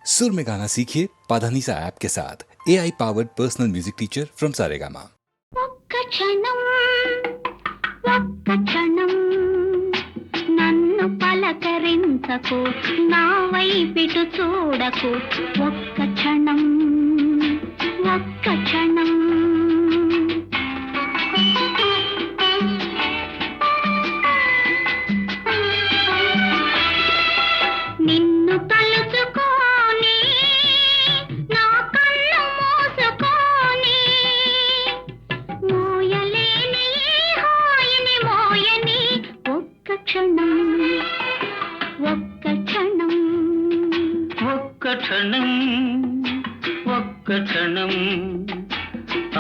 सुर में गाना सीखिए पाधानीसा ऐप के साथ AI powered personal music teacher from Saregama. ఒక్క క్షణం నన్ను పలకరించకు, నా వైపిటు చూడకు. ఒక్క క్షణం నిన్ను తలుచుకోని, నా కళ్ళు మూసుకొని, మోయలేని హాయిని మోయని. ఒక్క క్షణం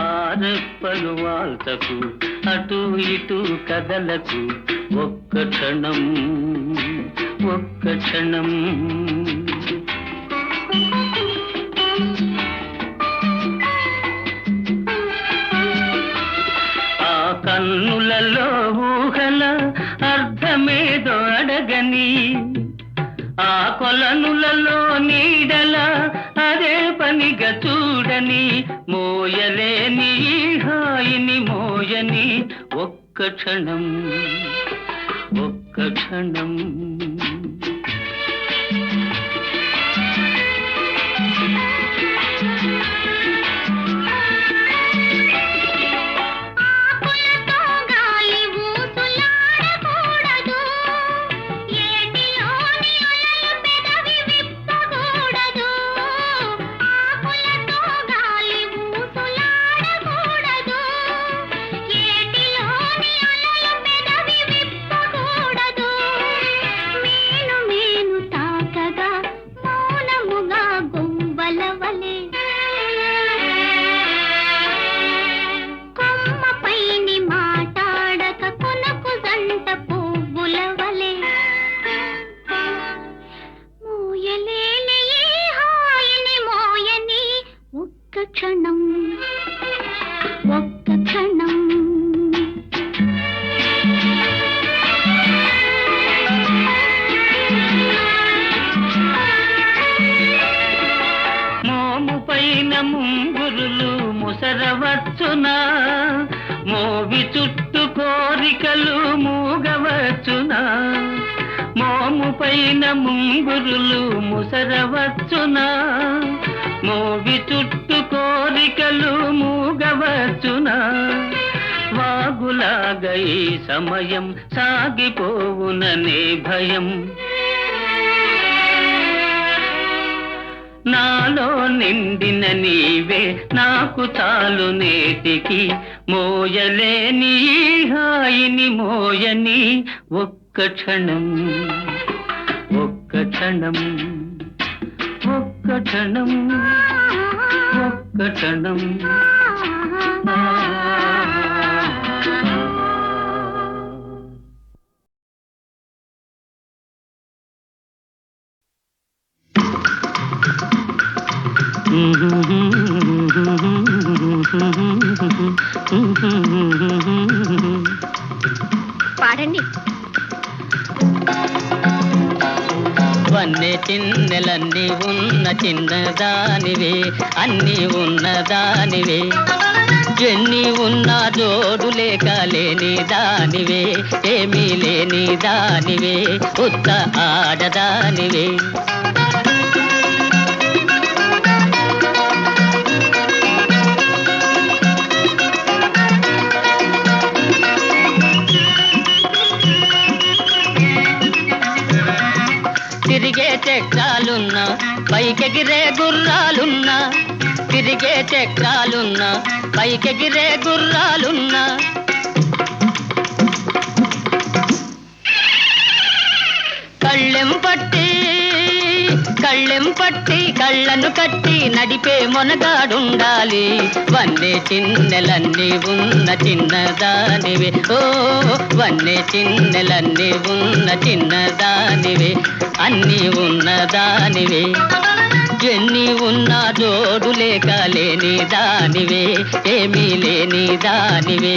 ఆరెప్పలు వాల్తకు, అటు ఇటు కదలకు. ఒక్క క్షణం ఆ కన్నులలో ఊహల అర్థమేదో అడగని, ఆ కొలనులలో నీడల అదే పనిగా చూడని. మోయలేని హాయిని మోయని. ఒక్క క్షణం ఆకులతో గాలి ఊసులాడకూడదు, ఏటిలోని అలలు పెదవి విప్పకూడదు. ఆకులతో గాలి ఊసులాడకూడదు, ఏటిలోని అలలు పెదవి విప్పకూడదు. మేను తాకగా మౌనముగా గుంబల వలె, కొమ్మపైని మాటాడక కొనకు జంట పువ్వుల వలె. మోయలేని ఈ హాయిని మోయని. ఒక్క క్షణం మోము పైన ముంగురులు ముసరవచ్చునా, మోవి చుట్టూ కోరికలు మూగవచ్చునా. మోము పైన ముంగురులు ముసరవచ్చునా, మోవి చుట్టూ కోరికలు మూగవచ్చునా. వాగులాగా ఈ సమయం సాగిపోవుననే భయం. నాలో నిండిన నీవే నాకు చాలు నేటికి. మోయలేని ఈ హాయిని మోయని. ఒక్క క్షణం పాడండి. వన్నె చిన్నెలన్నీ ఉన్న చిన్నదానివే, అన్నీ ఉన్నదానివే. ఎన్ని ఉన్నా జోడు లేక లేని దానివే, ఏమీ లేని దానివే, ఉత్త ఆడదానివే. తిరిగే చక్రాలున్నా, పైకెగిరే గుర్రాలున్నా. తిరిగే చక్రాలున్నా, పైకెగిరే గుర్రాలున్నా. కళ్ళెం పట్టి కళ్ళను కట్టి నడిపే మొనగాడుండాలి. వన్నె చిన్నెలన్నీ ఉన్న చిన్నదానివే, ఓ వన్నె చిన్నెలన్నీ ఉన్న చిన్నదానివే, అన్నీ ఉన్నదానివే. ఎన్ని ఉన్నా జోడు లేక లేని దానివే, ఏమీ లేని దానివే,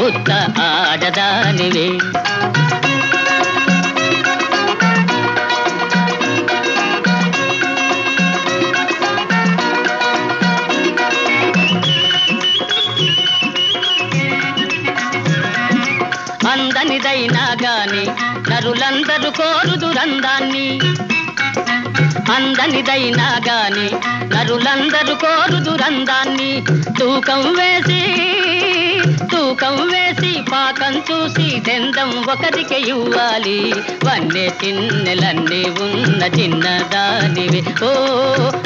ఉత్త ఆడదానివే. నరులందరూ కోరుదురందాన్ని అందనిదైనా గాని నరులందరూ కోరుదురందాన్ని తూకం వేసి పాకం చూసి దెందం ఒకరికి ఇవ్వాలి వన్నె చిన్నెలన్నీ ఉన్న చిన్నదానివే ఓ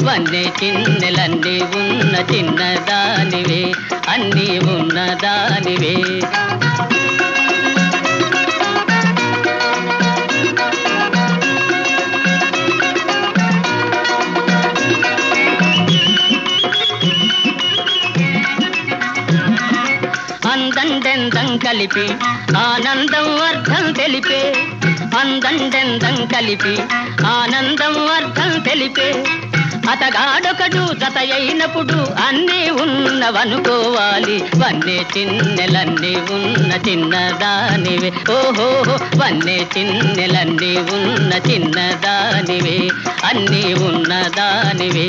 వన్నె చిన్నెలన్నీ ఉన్న చిన్నదానివే అన్నీ ఉన్నదానివే అందండెందం కలిపి ఆనందం అర్థం తెలిపే అందండెందం కలిపి ఆనందం అర్థం తెలిపే అతగాడొకడు జత అయినప్పుడు అన్నీ ఉన్నవనుకోవాలి వన్నె చిన్నెలన్నీ ఉన్న చిన్నదానివే ఓహో వన్నె చిన్నెలన్నీ ఉన్న చిన్నదానివే అన్నీ ఉన్నదానివే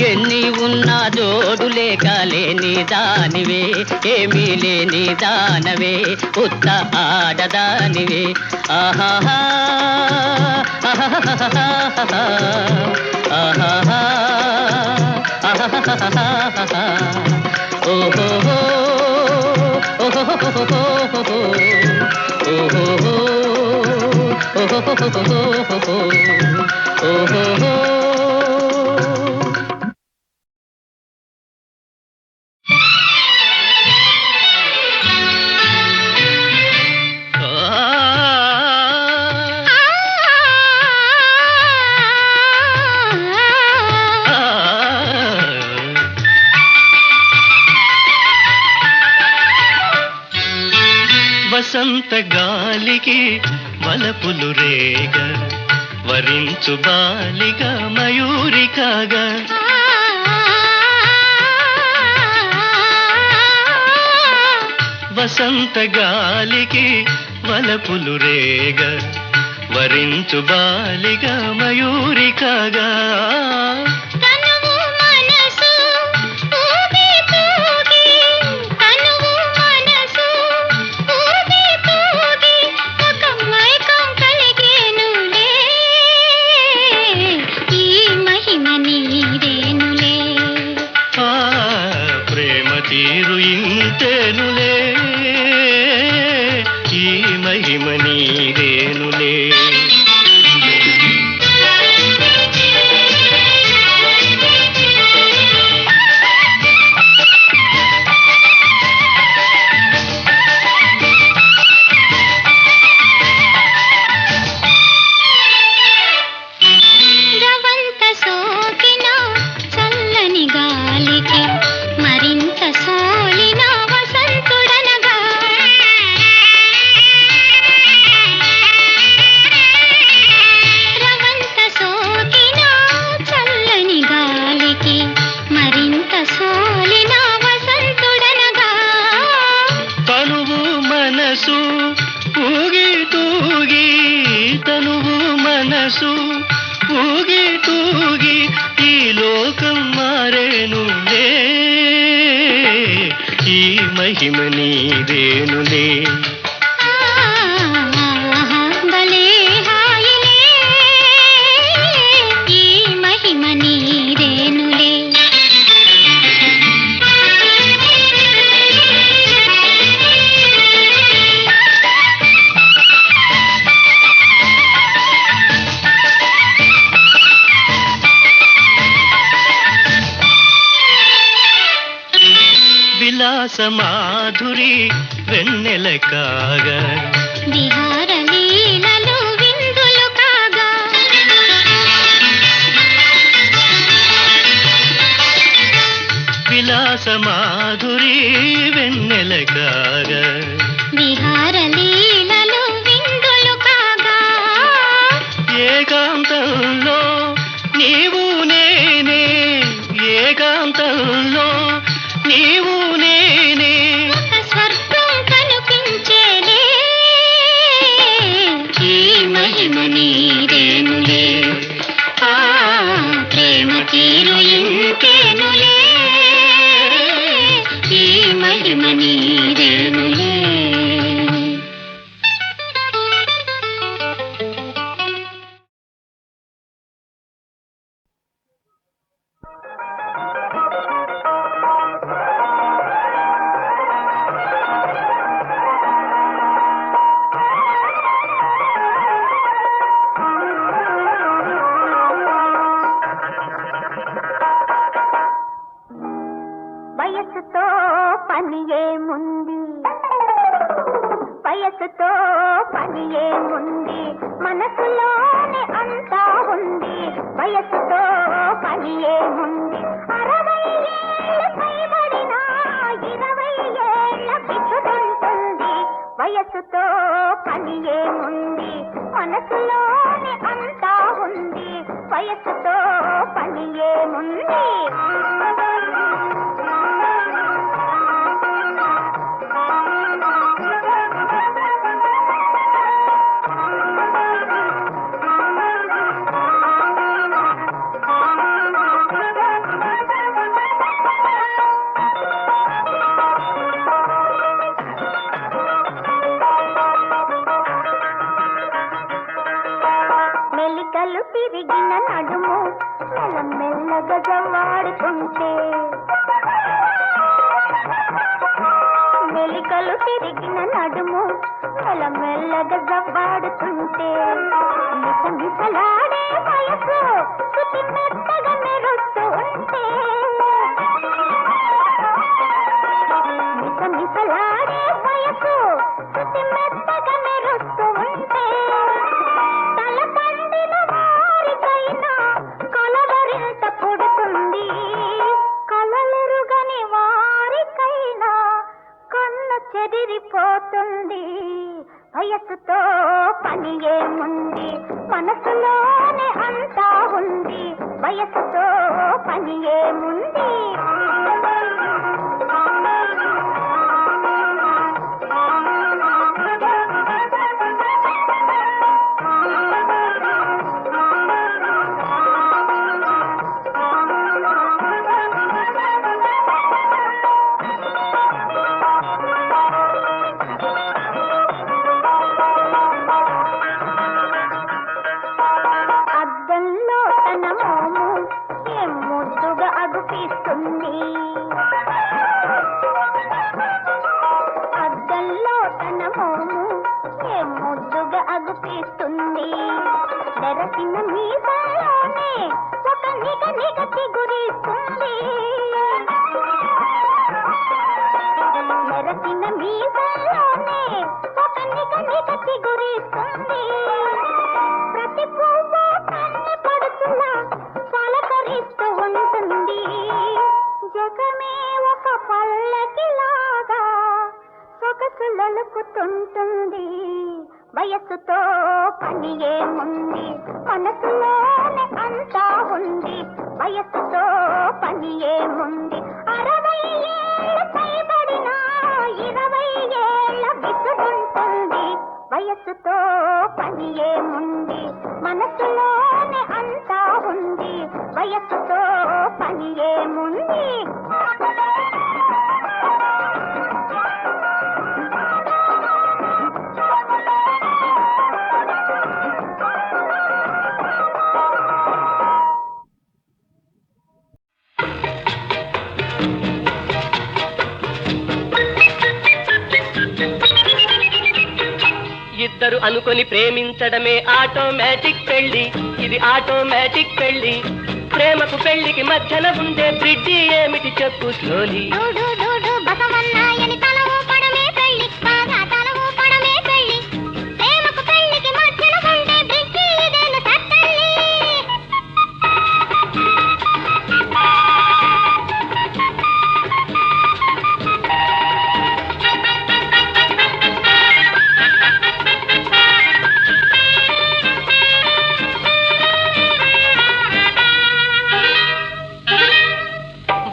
ఎన్ని ఉన్నా జోడు లేక లేని దానివే ఏమీ లేని దానవే ఉత్త ఆడదానివే ఆహాహా ఆహాహా ఆహాహా ఆహాహా ఓహో ఓహో ఓహో ఓహో వసంత గాలికి వలపులు రేగ వరించు బాలిగా మయూరి కాగా వసంత గాలికి వలపులు రేగ వరించు బాలిగా మయూరి కాగా తీరు ఇంతేనులే ఈ మహిమ నీదేనులే ఊగి తూగి ఈ లోకం మారేనులే ఈ మహిమ నీదేనులే భలే హాయిలే ఈ మహిమ నీదేనులే విలాసమాధురి వెన్నెల కాగా విహార లీలలు విందులు కాగా విలాసమాధురి వెన్నెల కాగా విహార లీలలు విందులు కాగా ఏకాంతంలో నీవు నేనే ఏకాంతంలో నీవు నేనే స్వర్గం కనిపించేలే ఈ మహిమ నీదేనులే ప్రేమ తీరు ఇంకేనులే ఈ మహిమ నీదేనులే పని ఏముంది, వయసుతో పని ఏముంది, మనసులోనే అంతా ఉంది. వయసుతో పని ఏముంది, 60 ఏళ్ళ పైబడినా 20 ఏళ్ళ బిడ్డుంటుంది. వయసుతో పని ఏముంది, మనసులోనే అంతా ఉంది. వయసుతో పని ఏముంది. మెలికలు తిరిగిన నడుము మెల్లమెల్లగా జవ్వాడుతుంటే, మెలికలు తిరిగిన నడుము మెల్లమెల్లగా జవ్వాడుతుంటే, మిసమిసలాడే వయసు శృతి మెత్తగా మెరుస్తూ ఉంటే, మిసమిసలాడే వయసు శృతి మెత్తగా మెరుస్తూ ఉంటే, తలపండిన వారికైనా కలవరింత పుడుతుంది. కలలెరుగని వారికైనా కన్ను చెదిరిపోతుంది. వయసుతో పని ఏముంది, మనసులోనే అంతా ఉంది. వయసుతో పని ఏముంది. అద్దంలో తన మోము ఏం ముద్దుగా అగుపిస్తుంది. అద్దంలో తన మోము ఏం ముద్దుగా అగుపిస్తుంది. నెరసిన మీసాలోనే ఒక నిగ నిగ చిగురిస్తుంది. నెరసిన మీసాలోనే ఒక నిగ నిగ చిగురిస్తుంది. ప్రతి పువ్వు కన్నె పడుతున్నా పలకరిస్తూ ఉంటుంది. జగమే ఒక పల్లకిలాగా సొగసులలుకుతుంటుంది. వయసుతో పని ఏముంది, మనసులోనే అంతా ఉంది. వయసుతో పని ఏముంది, 60 ఏళ్ళ పైబడినా 20 ఏళ్ళ బిడ్డుంటుంది. వయసుతో పని ఏముంది, మనసులోనే అంతా ఉంది. వయసుతో పని ఏముంది. ఇద్దరు అనుకొని ప్రేమించడమే ఆటోమేటిక్ పెళ్లి, ఇది ఆటోమేటిక్ పెళ్లి. ప్రేమకు పెళ్లికి మధ్యన ఉండే బ్రిడ్జి ఏమిటి చెప్పు స్లోలీ. డూడు డూడు బసవన్నాయని తల ఊపడమే పెళ్లి, బాగా తల ఊపడమే పెళ్లి. ప్రేమకు పెళ్లికి మధ్యన ఉండే బ్రిడ్జి ఇదేను తట్టల్లి.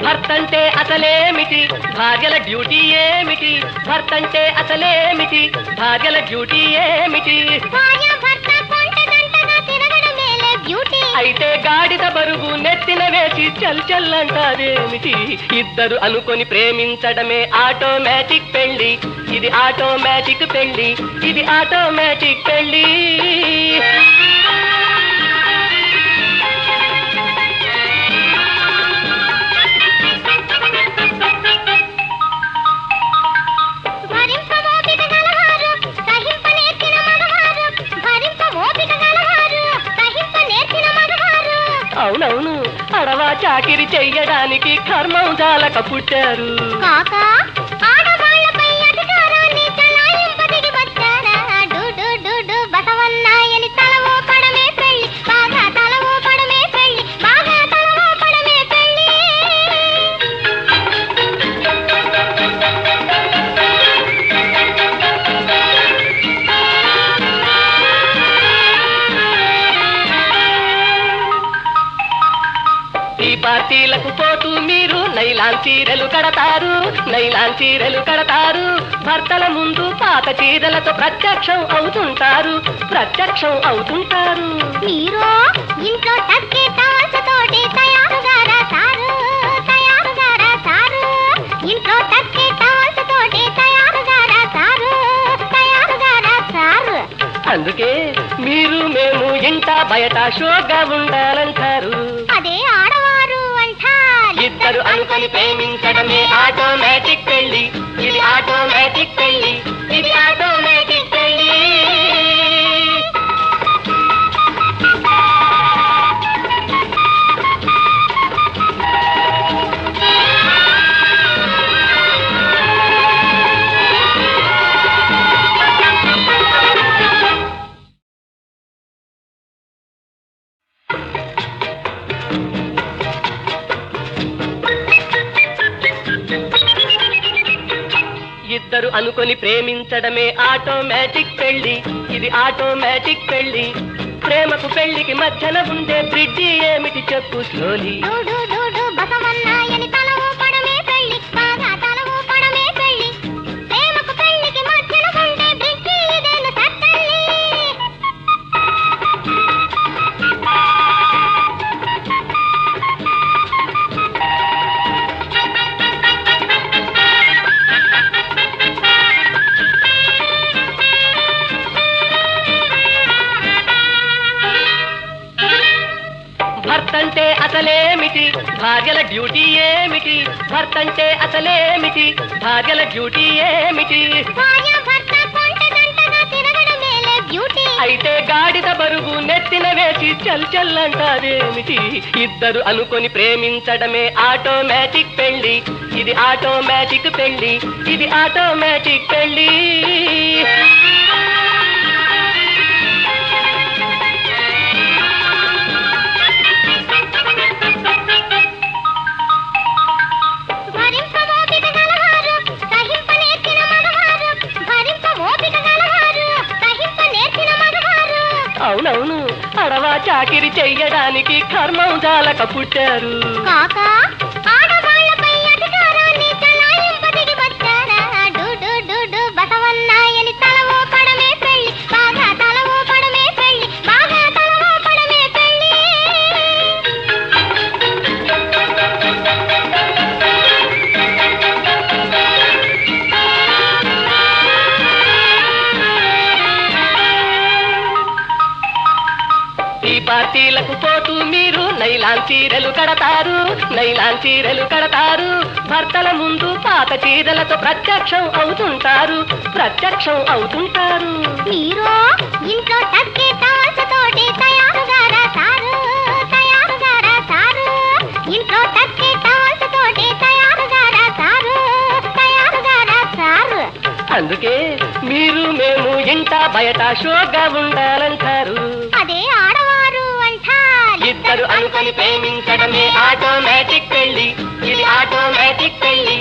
భర్తంటే అసలేమిటి, భార్యల డ్యూటీ ఏమిటి? భర్తంటే అసలేమిటి, భార్యల డ్యూటీ ఏమిటి? భార్య భర్త కొంట గంటగా తిరగడమేలే బ్యూటీ. అయితే గాడిద బరువు నెత్తిన వేసి చల్ చల్లంటారేమిటి? ఇద్దరు అనుకొని ప్రేమించడమే ఆటోమేటిక్ పెళ్లి, ఇది ఆటోమేటిక్ పెళ్లి, ఇది ఆటోమేటిక్ పెళ్లి. అవునవును, అడవా చాకిరి చెయ్యడానికి కర్మం జాలక పుట్టారు. కాక ఈ పార్టీలకు పోతూ మీరు నైలాన్ చీరలు కడతారు భర్తల ముందు పాత చీరలతో ప్రత్యక్షం అవుతుంటారు మీరు ఇంట్లో తగ్గే టవల్స్తోటి తయారుగా రాసారు ఇంట్లో తగ్గే టవల్స్తోటి తయారుగా రాసారు అందుకే మీరు మేము ఇంట బయట షోగా ఉండాలంటారు అదే ఆడవారు అంటారు ఇద్దరు అనుకొని ప్రేమించడమే ఆటోమేటిక్ పెళ్లి ఇది ఆటోమేటిక్ పెళ్లి ఇద్దరు అనుకొని ప్రేమించడమే ఆటోమేటిక్ పెళ్లి ఇది ఆటోమేటిక్ పెళ్లి ప్రేమకు పెళ్లికి మధ్యన ఉండే బ్రిడ్జి ఏమిటి చెప్పు స్లోలీ బసవన్నాయని తల ఊపడమే పెళ్లి బాగా తల ఊపడమే పెళ్లి ప్రేమకు పెళ్లికి మధ్యన ఉండే బ్రిడ్జి ఇదేను సత్తల్లి భర్తంటే అసలేమిటి భార్యల డ్యూటీ ఏమిటి భార్యల డ్యూటీ ఏమిటి భార్య భర్త కొంట గంటగా తిరగడమేలే బ్యూటీ అయితే గాడిద బరువు నెత్తిన వేసి చల్లంటారేమిటి ఇద్దరు అనుకొని ప్రేమించడమే ఆటోమేటిక్ పెళ్లి ఇది ఆటోమేటిక్ పెళ్లి అవునవును అడవా చాకిరి చెయ్యడానికి కర్మం జాలక పుట్టారు కాక ఆడవాళ్లపై అధికారాన్ని చలాయింపదిగి వచ్చారా బసవన్నాయని తల ఊపడమే పెళ్లి బాగా తల ఊపడమే పెళ్లి ఈ పార్టీలకు పోతూ మీరు నైలాన్ చీరలు కడతారు భర్తల ముందు పాత చీరలతో ప్రత్యక్షం అవుతుంటారు మీరు ఇంట్లో తగ్గే టవల్స్తోటి తయారుగా రాసారు ఇంట్లో తగ్గే టవల్స్తోటి తయారుగా రాసారు అందుకే మీరు మేము ఇంట బయట షోగా ఉండాలంటారు అదే ఆడవారు అంటారు ఇద్దరు అనుకొని ప్రేమించడమే ఆటోమేటిక్ పెళ్లి ఇది ఆటోమేటిక్ పెళ్లి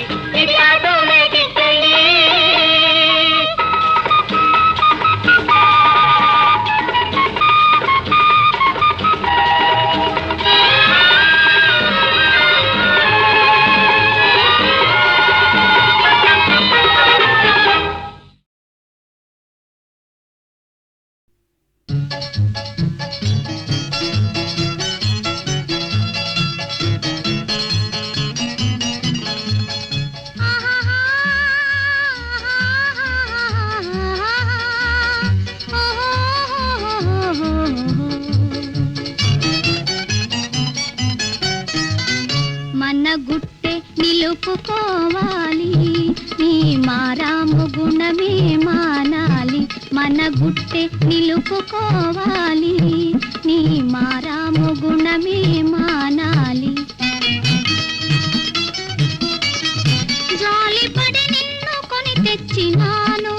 మన గుట్టే నిలుపుకోవాలి నీ మారాము గుణమే మానాలి మన గుట్టే నిలుపుకోవాలి నీ మారాము గుణమే మానాలి జాలిపడి నిన్ను కొని తెచ్చినాను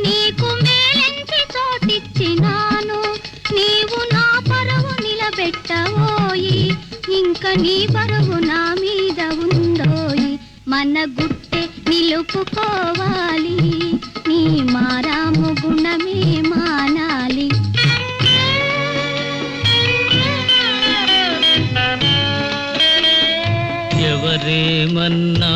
నీకు మేలెంచి చోటిచ్చినాను నీవు నా పరువు నిలబెట్టవోయి ఇంకా నీ పరువు నా మీద ఉందోయి మన గుట్టే నిలుపుకోవాలి నీ మారాము గుణమే మానాలి ఎవరేమన్నా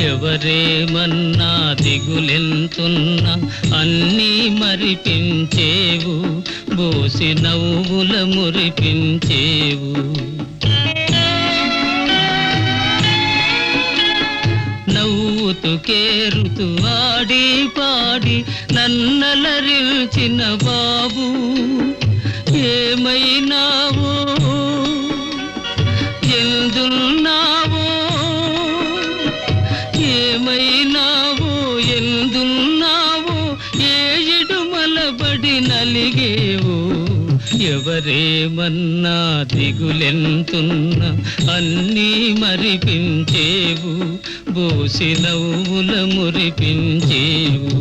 ఎవరేమన్నా దిగులెంతున్నా అన్నీ మరిపించేవు బోసి నవ్వుల మురిపించేవు నవ్వుతూ కేరుతూ ఆడి పాడి నన్నలరిల్చిన బాబు ఏమైనావో ఎందున్నావో ఏమైనావో ఎందున్నావో ఏడు మలబడి నలిగేవో ఎవరేమన్నా దిగులెంతున్నా అన్నీ మరిపించేవు బోసి నవ్వుల మురిపించేవు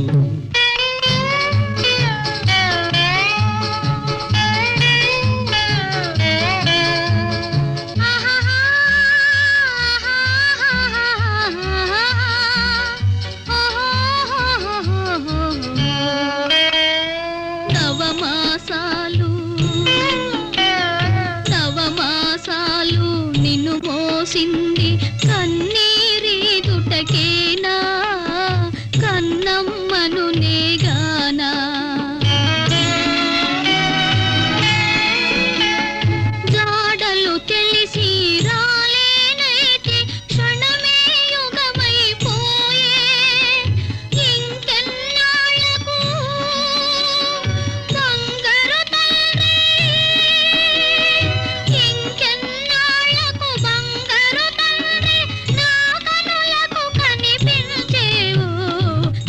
నవమాసాలు నిన్ను మోసింది కన్నీరీదుటకేనా కన్నమ్మను నేగానా జాడలు తెలిసి రాలేనైతే క్షణమే యుగమైపోయే ఇంకెన్నాళ్లకు బంగారు తండ్రి ఇంకెన్నాళ్లకు బంగారు తండ్రి నా కనులకు కనిపించేవు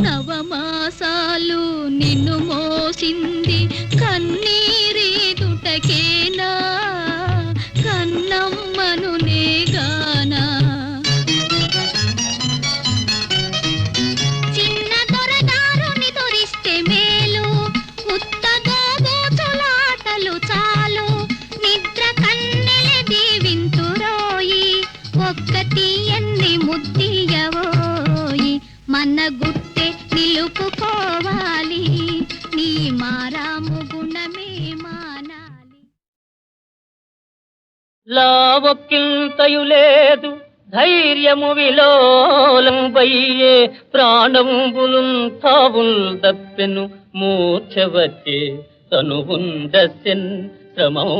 నవమాసాలు నిన్ను మోసింది కన్నీరీదుటకేనా కన్నమ్మను నేగానా చిన్న దొరదారుని దొరిస్తే మేలు ఉత్తగోబోతులాటలు చాలు నిద్ర కన్నెల దీవింతురోయి ఒక్కటి ఎన్ని ముద్దియవోయి మన గుట్టే నిలుపుకోవాలి నీ మారాము గుణమే మానాలి లావొక్కింతయు లేదు ధైర్యము విలోలంబయ్యే ప్రాణంబులున్ తావుల్ దప్పెను మూర్ఛ వచ్చే తనువుండసెన్ శ్రమం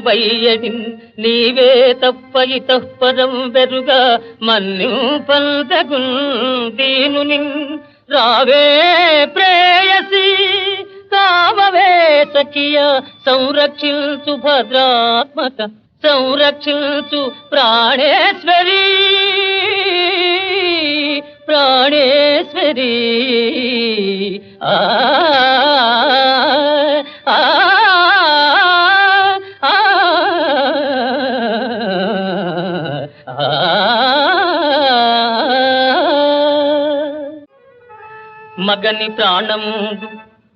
వయ్యడిన్ నీవే తప్ప ఇతఃపరం వెరుగా మన్యు పంతగున్ దీనునిన్ రావే ప్రేయసి కావవే సఖియ సంరక్షించు భద్రాత్మక సంరక్షించు ప్రాణేశ్వరి ప్రాణేశ్వరి ఆ ఆ మగని ప్రాణము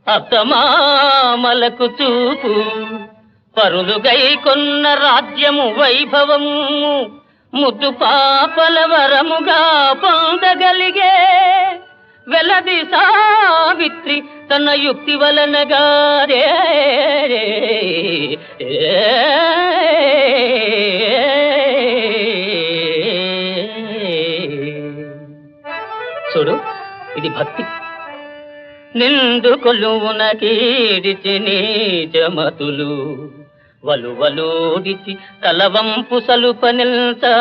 అత్తమామలకు చూపు పరులుగై కొన్న రాజ్యము వైభవము ముద్దు పాపల వరముగా పొందగలిగే వెలది సావిత్రి తన యుక్తి వలనగారే చూడు ఇది భక్తి నిండు కొలువున కీడిచి నీచమతులు వలువలోడిచి తలవంపు సలుప నిల్చా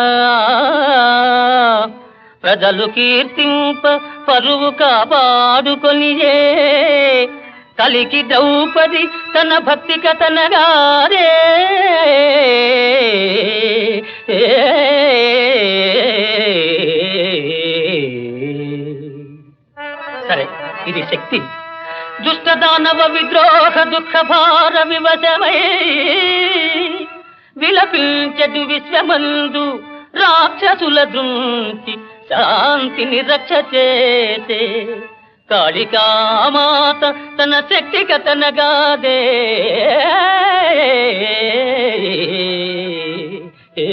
ప్రజలు కీర్తింప పరువు కాపాడుకొనియే కలికి ద్రౌపది తన భక్తి కథనగారే సరే ఇది శక్తి దుష్ట దానవ విద్రోహ దుఃఖ భార వివశమై విలపించడు విశ్వమందు రాక్షసుల దృంచి శాంతిని రక్ష చేసే కాళికామాత తన శక్తి కథనగాదే ఏ